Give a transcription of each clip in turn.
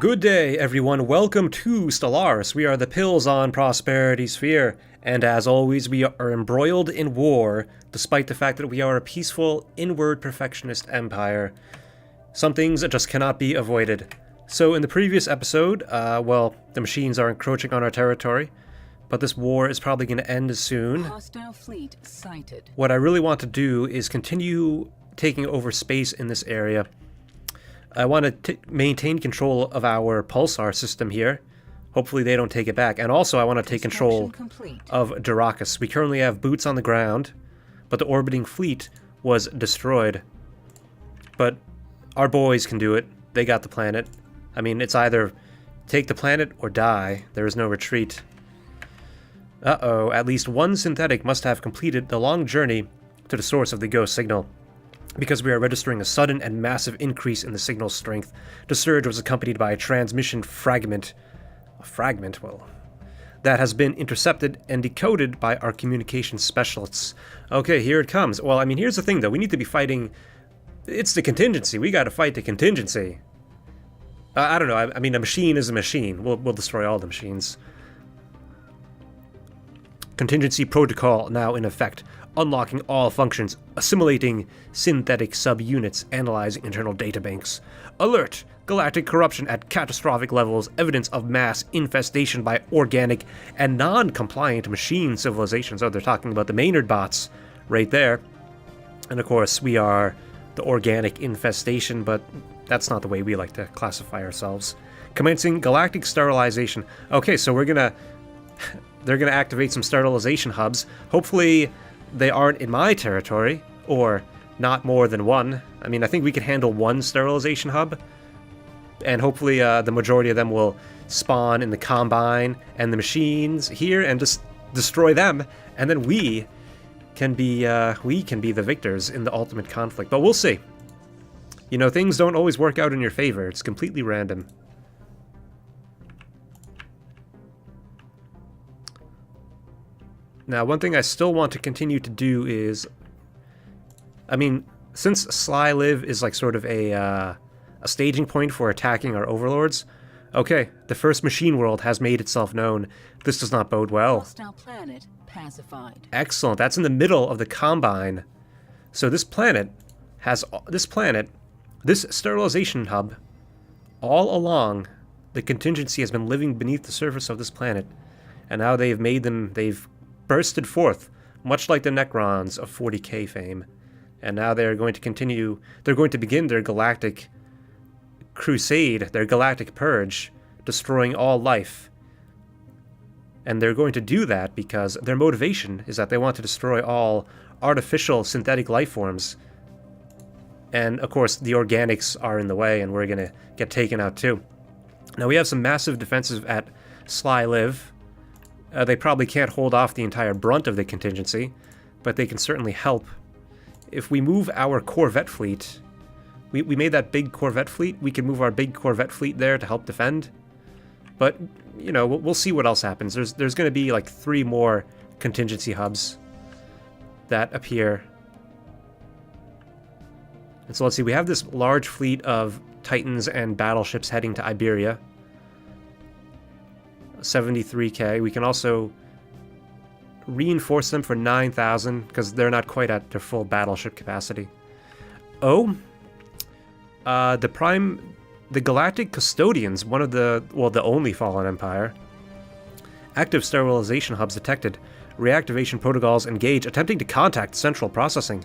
Good day, everyone. Welcome to Stellaris. We are the Pills on Prosperity Sphere, and as always, we are embroiled in war, despite the fact that we are a peaceful, inward perfectionist empire. Some things just cannot be avoided. So in the previous episode, the machines are encroaching on our territory, but this war is probably going to end soon. Hostile fleet sighted. What I really want to do is continue taking over space in this area. I want to maintain control of our pulsar system here. Hopefully they don't take it back. And also I want to take control of Durakus. We currently have boots on the ground, but the orbiting fleet was destroyed. But our boys can do it. They got the planet. I mean, it's either take the planet or die. There is no retreat. Uh-oh, at least one synthetic must have completed the long journey to the source of the ghost signal. Because we are registering a sudden and massive increase in the signal's strength, the surge was accompanied by a transmission fragment. A fragment? Well, that has been intercepted and decoded by our communications specialists. Okay, here it comes. Well, I mean, here's the thing, though. We need to be fighting... It's the Contingency. We gotta fight the Contingency. I don't know. I mean, a machine is a machine. We'll destroy all the machines. Contingency protocol now in effect. Unlocking all functions, assimilating synthetic subunits, analyzing internal databanks. Alert! Galactic corruption at catastrophic levels, evidence of mass infestation by organic and non-compliant machine civilizations. Oh, they're talking about the Maynard bots right there. And of course, we are the organic infestation, but that's not the way we like to classify ourselves. Commencing galactic sterilization. Okay, so we're gonna... they're gonna activate some sterilization hubs. Hopefully... they aren't in my territory, or not more than one. I mean, I think we can handle one sterilization hub, and hopefully the majority of them will spawn in the Combine and the machines here and just destroy them, and then we can be the victors in the ultimate conflict. But we'll see. You know, things don't always work out in your favor. It's completely random. Now, one thing I still want to continue to do is, I mean, since Sly Live is like sort of a staging point for attacking our overlords, okay, the first machine world has made itself known. This does not bode well. Hostile planet pacified. Excellent. That's in the middle of the Combine. So this sterilization hub, all along, the Contingency has been living beneath the surface of this planet, and now they've bursted forth, much like the Necrons of 40k fame. And now they're going to begin their galactic crusade, their galactic purge, destroying all life. And they're going to do that because their motivation is that they want to destroy all artificial synthetic life forms. And of course, the organics are in the way, and we're going to get taken out too. Now we have some massive defenses at Sly Live. They probably can't hold off the entire brunt of the Contingency, but they can certainly help. If we move our Corvette fleet, we made that big Corvette fleet, we can move our big Corvette fleet there to help defend. But, you know, we'll see what else happens. There's going to be like 3 more Contingency hubs that appear. And so let's see, we have this large fleet of Titans and battleships heading to Iberia. 73k. We can also reinforce them for 9,000 because they're not quite at their full battleship capacity. Oh, the Galactic Custodians, the only fallen empire. Active sterilization hubs detected. Reactivation protocols engage, attempting to contact central processing.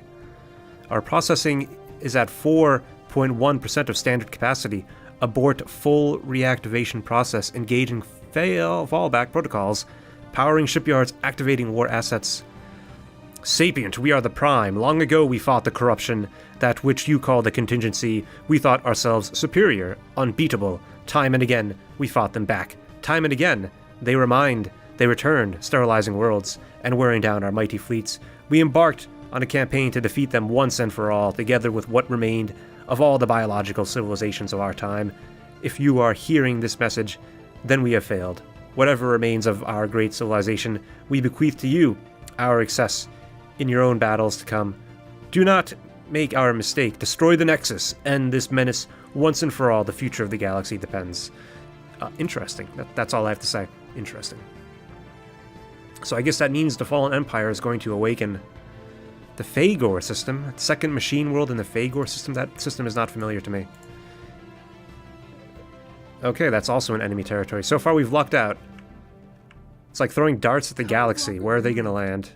Our processing is at 4.1% of standard capacity. Abort full reactivation process, engaging fallback protocols, powering shipyards, activating war assets. Sapient, we are the Prime. Long ago we fought the corruption, that which you call the Contingency. We thought ourselves superior, unbeatable. Time and again, we fought them back. Time and again, they returned, sterilizing worlds, and wearing down our mighty fleets. We embarked on a campaign to defeat them once and for all, together with what remained of all the biological civilizations of our time. If you are hearing this message, then we have failed. Whatever remains of our great civilization, we bequeath to you our excess in your own battles to come. Do not make our mistake. Destroy the Nexus. End this menace once and for all. The future of the galaxy depends. Interesting. That's all I have to say. Interesting. So I guess that means the Fallen Empire is going to awaken the Phagor system. Second machine world in the Phagor system. That system is not familiar to me. Okay, that's also an enemy territory. So far we've lucked out. It's like throwing darts at the galaxy. Where are they going to land?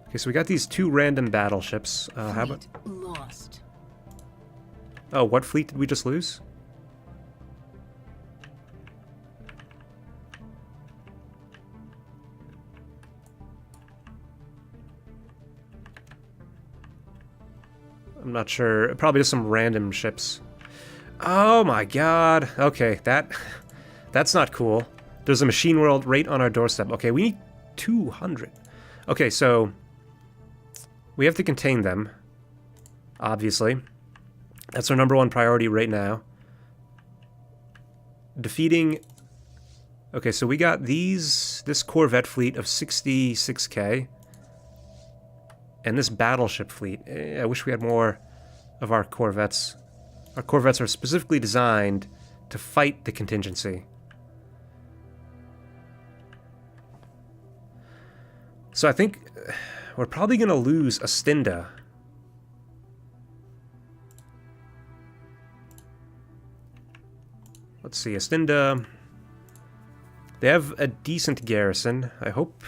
Okay, so we got these 2 random battleships. How about... Lost. Oh, what fleet did we just lose? I'm not sure. Probably just some random ships. Oh my god. Okay, that's not cool. There's a machine world right on our doorstep. Okay, we need 200. Okay, so we have to contain them, obviously. That's our #1 priority right now. Defeating... Okay, so we got this Corvette fleet of 66k. And this battleship fleet. I wish we had more of our Corvettes. Our Corvettes are specifically designed to fight the Contingency. So I think we're probably going to lose Astinda. Let's see, Astinda. They have a decent garrison. I hope...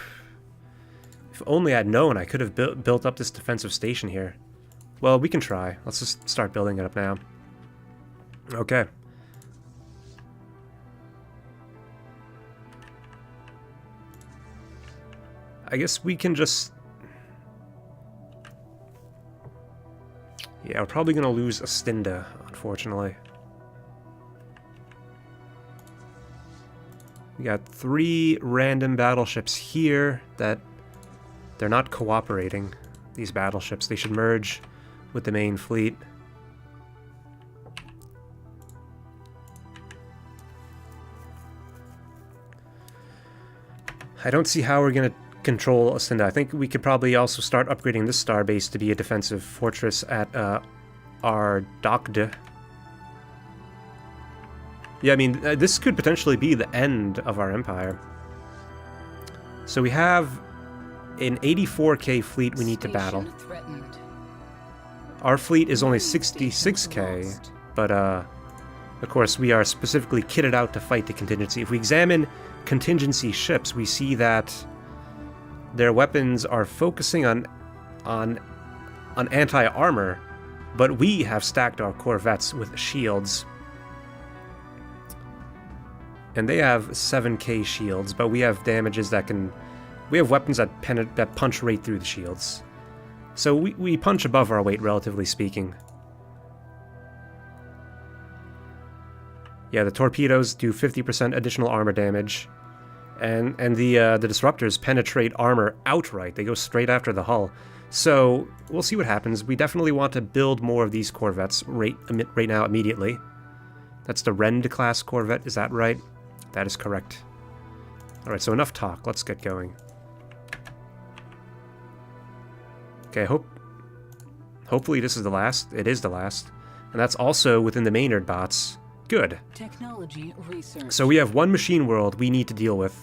If only I'd known, I could have built up this defensive station here. Well, we can try. Let's just start building it up now. Okay. I guess we can just... Yeah, we're probably going to lose Astinda, unfortunately. We got 3 random battleships here that they're not cooperating. These battleships, they should merge with the main fleet. I don't see how we're going to control Astinda. I think we could probably also start upgrading this starbase to be a defensive fortress at Ardagda. Yeah, I mean, this could potentially be the end of our empire. So we have an 84k fleet we need to battle. Our fleet is only 66k, but of course we are specifically kitted out to fight the Contingency. If we examine Contingency ships, we see that their weapons are focusing on anti-armor, but we have stacked our corvettes with shields. And they have 7k shields, but we have damages that can... We have weapons that punch right through the shields. So we punch above our weight, relatively speaking. Yeah, the torpedoes do 50% additional armor damage. And the disruptors penetrate armor outright. They go straight after the hull. So we'll see what happens. We definitely want to build more of these corvettes right now, immediately. That's the Rend class corvette, is that right? That is correct. Alright, so enough talk. Let's get going. Okay, hopefully this is the last. It is the last. And that's also within the Maynard bots. Good. Technology research. So we have one machine world we need to deal with.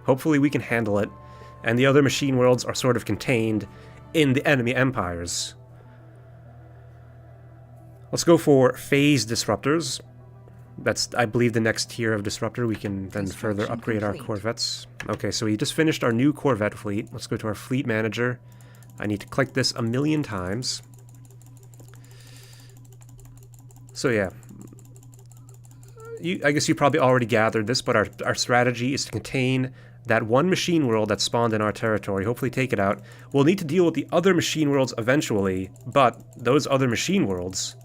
Hopefully we can handle it. And the other machine worlds are sort of contained in the enemy empires. Let's go for phase disruptors. That's, I believe, the next tier of disruptor. We can then further upgrade our corvettes. Okay, so we just finished our new corvette fleet. Let's go to our fleet manager. I need to click this 1,000,000 times. So yeah. I guess you probably already gathered this, but our strategy is to contain that one machine world that spawned in our territory, hopefully take it out. We'll need to deal with the other machine worlds eventually, but those other machine worlds,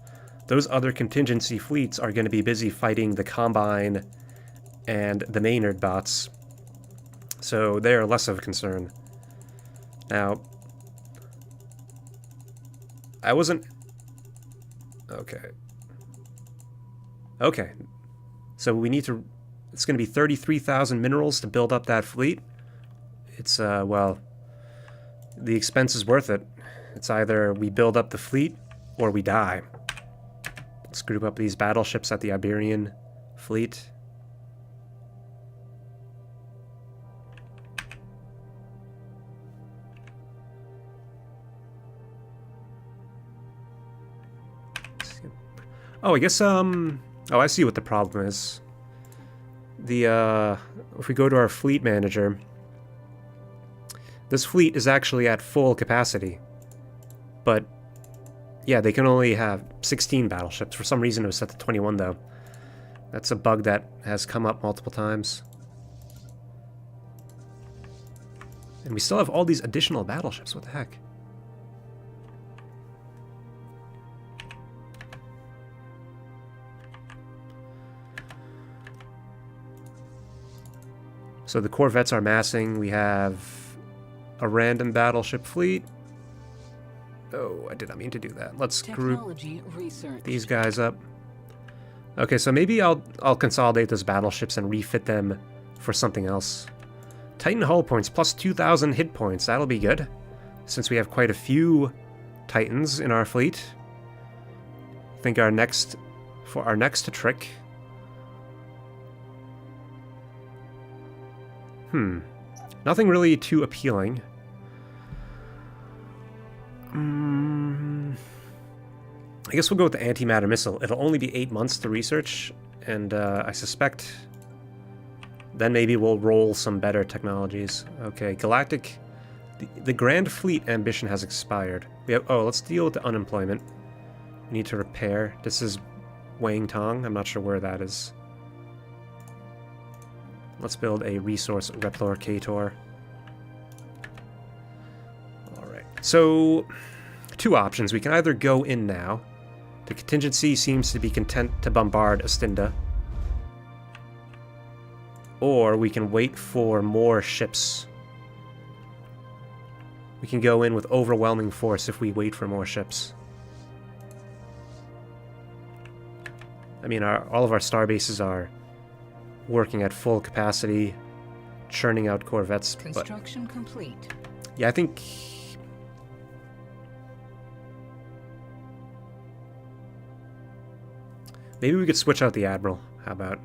those other contingency fleets are going to be busy fighting the Combine and the Maynard bots. So they are less of a concern. Now, I wasn't... Okay. Okay. So we need to... It's going to be 33,000 minerals to build up that fleet. It's, well, the expense is worth it. It's either we build up the fleet or we die. Let's group up these battleships at the Iberian fleet. Oh, I guess, oh, I see what the problem is. If we go to our fleet manager, this fleet is actually at full capacity. But, yeah, they can only have 16 battleships. For some reason it was set to 21, though. That's a bug that has come up multiple times. And we still have all these additional battleships. What the heck? So the corvettes are massing. We have a random battleship fleet. Oh, I did not mean to do that. Let's group these guys up. Okay, so maybe I'll consolidate those battleships and refit them for something else. Titan hull points plus 2,000 hit points. That'll be good, since we have quite a few Titans in our fleet. I think our next trick. Nothing really too appealing. I guess we'll go with the antimatter missile. It'll only be 8 months to research, and I suspect then maybe we'll roll some better technologies. Okay, Galactic. The Grand Fleet ambition has expired. We have, oh, let's deal with the unemployment. We need to repair. This is Wang Tong. I'm not sure where that is. Let's build a resource replicator. Alright, so 2 options. We can either go in now. The Contingency seems to be content to bombard Astinda. Or we can wait for more ships. We can go in with overwhelming force if we wait for more ships. I mean, all of our star bases are working at full capacity, churning out corvettes. Construction complete. Yeah, I think maybe we could switch out the Admiral. How about?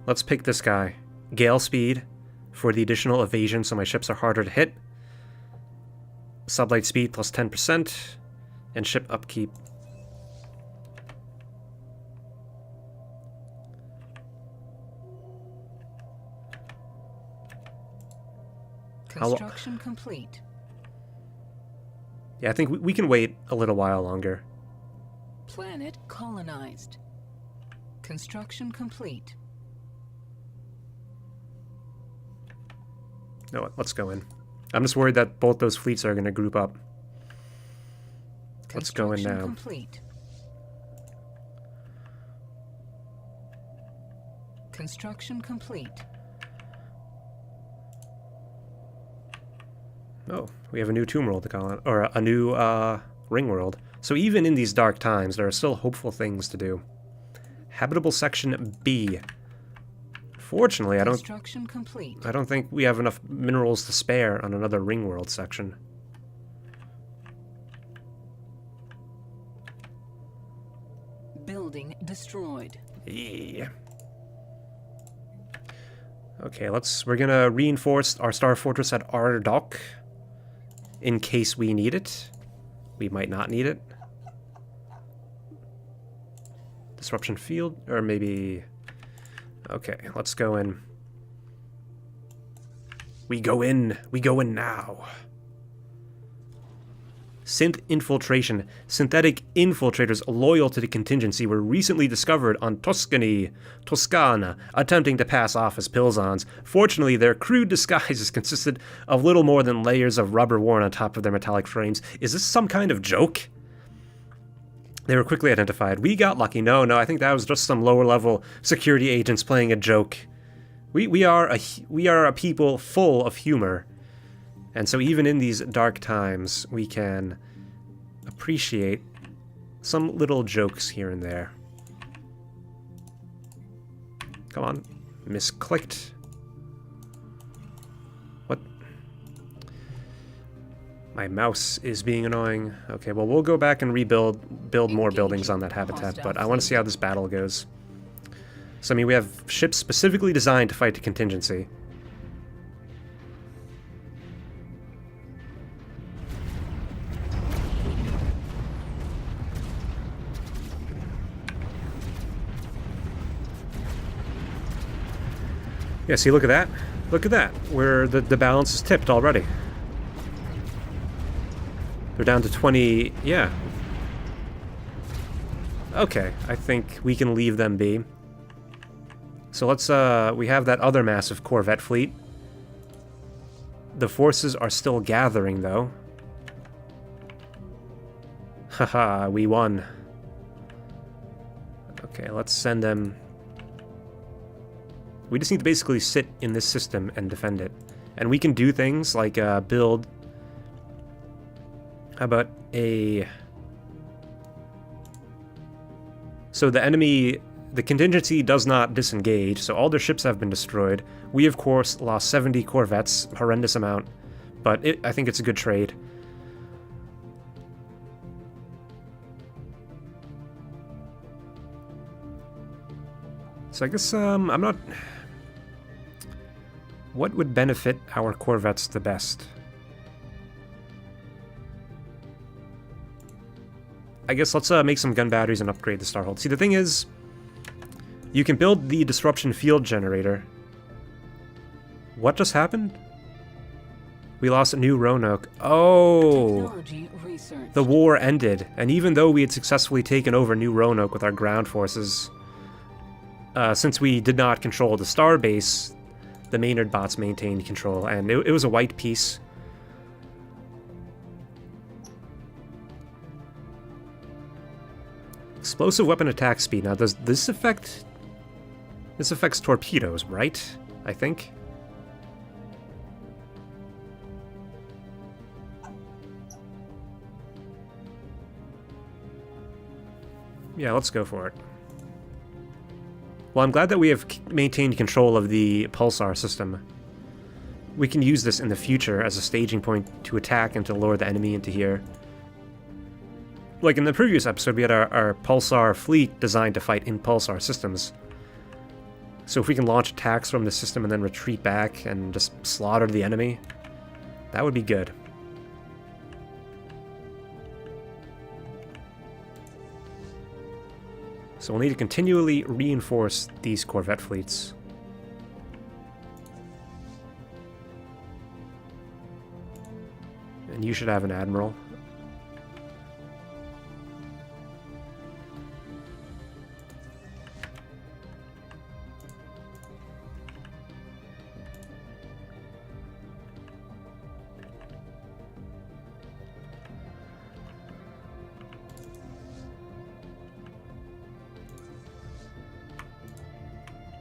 Let's pick this guy. Gale speed for the additional evasion so my ships are harder to hit. Sublight speed plus 10%. And ship upkeep. Construction complete. Yeah, I think we can wait a little while longer. Planet colonized. Construction complete. No, let's go in. I'm just worried that both those fleets are going to group up. Let's go in now. Complete. Construction complete. Oh, we have a new tomb world to call it, or a new ring world. So even in these dark times, there are still hopeful things to do. Habitable section B. Fortunately, I don't think we have enough minerals to spare on another ring world section. Building destroyed. Yeah. Okay, we're gonna reinforce our star fortress at Ardok in case we need it. We might not need it. Disruption field, or maybe... Okay, let's go in. We go in now. Synth infiltration. Synthetic infiltrators loyal to the Contingency were recently discovered on Toscana, attempting to pass off as Pilzons. Fortunately, their crude disguises consisted of little more than layers of rubber worn on top of their metallic frames. Is this some kind of joke? They were quickly identified. We got lucky. No, I think that was just some lower-level security agents playing a joke. We are a people full of humor. And so even in these dark times, we can appreciate some little jokes here and there. Come on. Misclicked. My mouse is being annoying. Okay, well, we'll go back and build more buildings on that habitat, but I want to see how this battle goes. So, I mean, we have ships specifically designed to fight the Contingency. Yeah, see, look at that. Look at that, where the balance is tipped already. They're down to 20, yeah. Okay, I think we can leave them be. So let's, we have that other massive Corvette fleet. The forces are still gathering, though. Haha, we won. Okay, let's send them... We just need to basically sit in this system and defend it. And we can do things like build... How about a... So the enemy... The Contingency does not disengage, so all their ships have been destroyed. We, of course, lost 70 corvettes, horrendous amount. But I think it's a good trade. So I guess, I'm not... What would benefit our corvettes the best? I guess let's make some gun batteries and upgrade the Starhold. See, the thing is, you can build the disruption field generator. What just happened? We lost a new Roanoke. Oh! The war ended, and even though we had successfully taken over New Roanoke with our ground forces, since we did not control the star base, the Maynard bots maintained control, and it was a white piece. Explosive weapon attack speed. Now, does this affect... This affects torpedoes, right? I think. Yeah, let's go for it. Well, I'm glad that we have maintained control of the pulsar system. We can use this in the future as a staging point to attack and to lure the enemy into here. Like in the previous episode, we had our pulsar fleet designed to fight in pulsar systems. So if we can launch attacks from the system and then retreat back and just slaughter the enemy, that would be good. So we'll need to continually reinforce these corvette fleets. And you should have an admiral.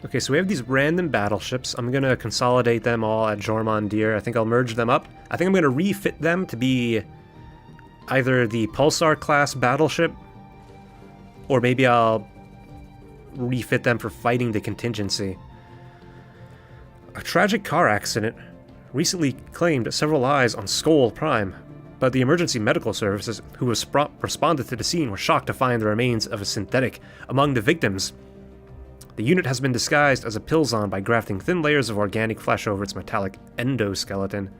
Okay, so we have these random battleships. I'm going to consolidate them all at Jormundir. I think I'll merge them up. I think I'm going to refit them to be either the Pulsar class battleship, or maybe I'll refit them for fighting the Contingency. A tragic car accident recently claimed several lives on Skoll Prime, but the emergency medical services who responded to the scene were shocked to find the remains of a synthetic among the victims. The unit has been disguised as a Pilzon by grafting thin layers of organic flesh over its metallic endoskeleton.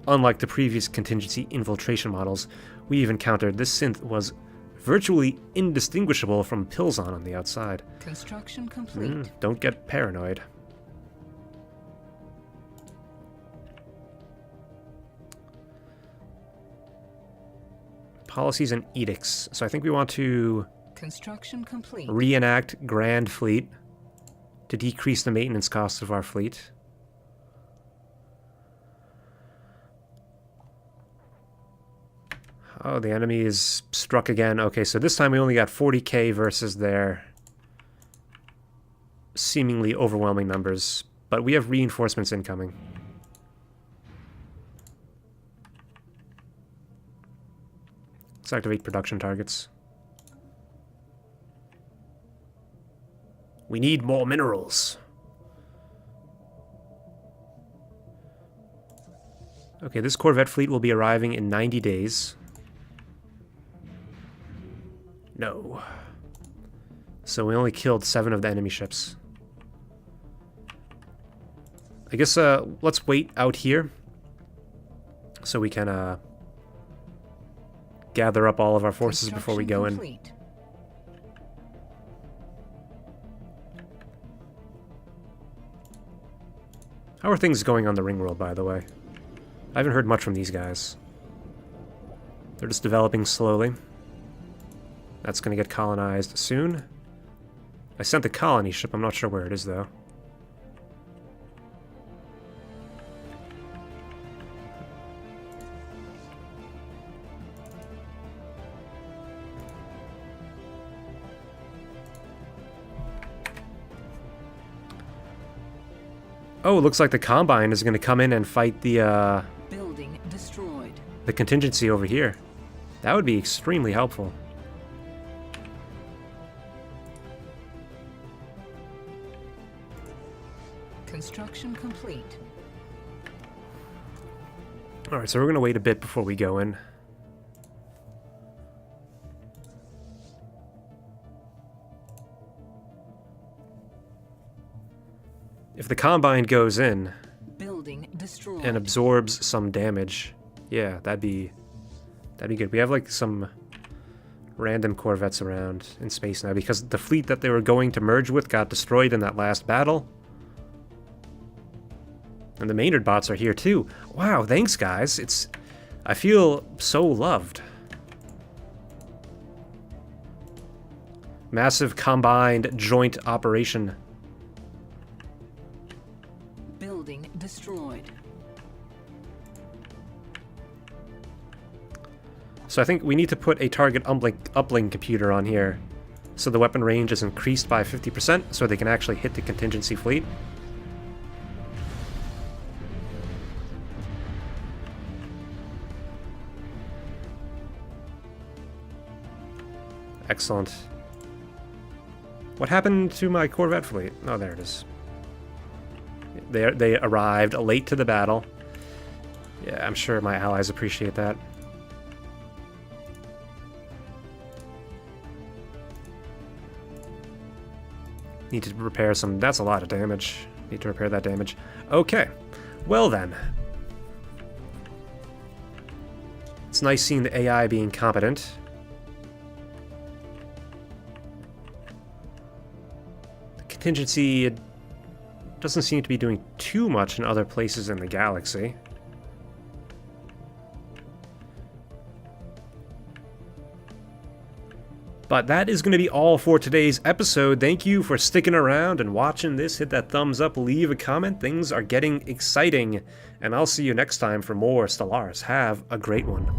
Unlike the previous Contingency infiltration models we've encountered, this synth was virtually indistinguishable from Pilzon on the outside. Construction complete. Don't get paranoid. Policies and edicts. So I think we want to Construction complete. Reenact Grand Fleet to decrease the maintenance costs of our fleet. Oh, the enemy is struck again. Okay, so this time we only got 40k versus their seemingly overwhelming numbers. But we have reinforcements incoming. Let's activate production targets. We need more minerals. Okay, this Corvette fleet will be arriving in 90 days. No. So we only killed 7 of the enemy ships. I guess let's wait out here so we can gather up all of our forces before we go in. Complete. How are things going on the ring world, by the way? I haven't heard much from these guys. They're just developing slowly. That's going to get colonized soon. I sent the colony ship. I'm not sure where it is, though. Oh, it looks like the Combine is going to come in and fight the Building destroyed. the Contingency over here. That would be extremely helpful. Construction complete. Alright, so we're going to wait a bit before we go in. If the Combine goes in Building destroyed. and absorbs some damage, yeah, that'd be good. We have like some random corvettes around in space now because the fleet that they were going to merge with got destroyed in that last battle. And the Maynard bots are here too. Wow, thanks guys. I feel so loved. Massive combined joint operation. Building destroyed. So I think we need to put a target uplink computer on here so the weapon range is increased by 50% so they can actually hit the Contingency fleet. Excellent. What happened to my Corvette fleet? Oh, there it is. They arrived late to the battle. Yeah, I'm sure my allies appreciate that. Need to repair some... That's a lot of damage. Need to repair that damage. Okay. Well then. It's nice seeing the AI being competent. The Contingency... It doesn't seem to be doing too much in other places in the galaxy. But that is going to be all for today's episode. Thank you for sticking around and watching this. Hit that thumbs up, leave a comment. Things are getting exciting. And I'll see you next time for more Stellaris. Have a great one.